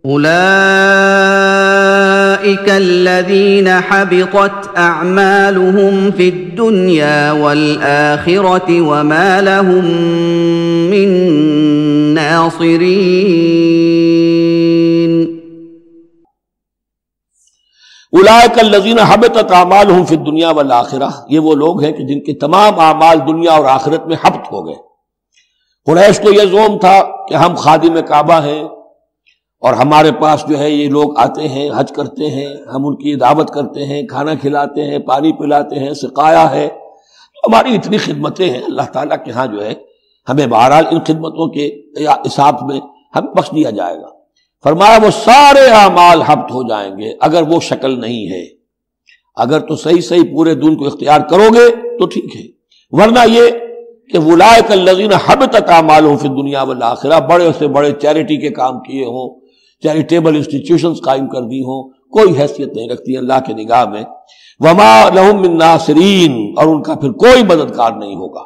أولئك الذين حبطت أعمالهم في الدنيا والآخرة وما لهم من ناصرين اولئک الذین حبطت اعمالهم فی الدنیا والآخرہ، یہ وہ لوگ ہیں کہ جن کے تمام اعمال دنیا اور آخرت میں حبط ہو گئے۔ قریش کو یہ زعم تھا کہ ہم خادم کعبہ ہیں اور ہمارے پاس جو ہے یہ لوگ آتے ہیں، حج کرتے ہیں، ہم ان کی دعوت کرتے ہیں، کھانا کھلاتے ہیں، پانی پلاتے ہیں، سقایا ہے، ہماری اتنی خدمتیں ہیں، اللہ تعالیٰ کے ہاں جو ہے ہمیں بہرحال ان خدمتوں کے حساب میں ہم بخش دیا جائے گا۔ فرمایا وہ سارے اعمال حبط ہو جائیں گے اگر وہ شکل نہیں ہے۔ اگر تو صحیح پورے دین کو اختیار کرو گے تو ٹھیک ہے، ورنہ یہ کہ اولئک الذین حبطت اعمالهم فی الدنیا والآخرہ، بڑے سے بڑے چیریٹی کے کام کیے ہوں، چیریٹیبل انسٹیٹیوشنز قائم کر دی ہوں، کوئی حیثیت نہیں رکھتی اللہ کے نگاہ میں۔ وما لهم من ناصرین، اور ان کا پھر کوئی مددگار نہیں ہوگا۔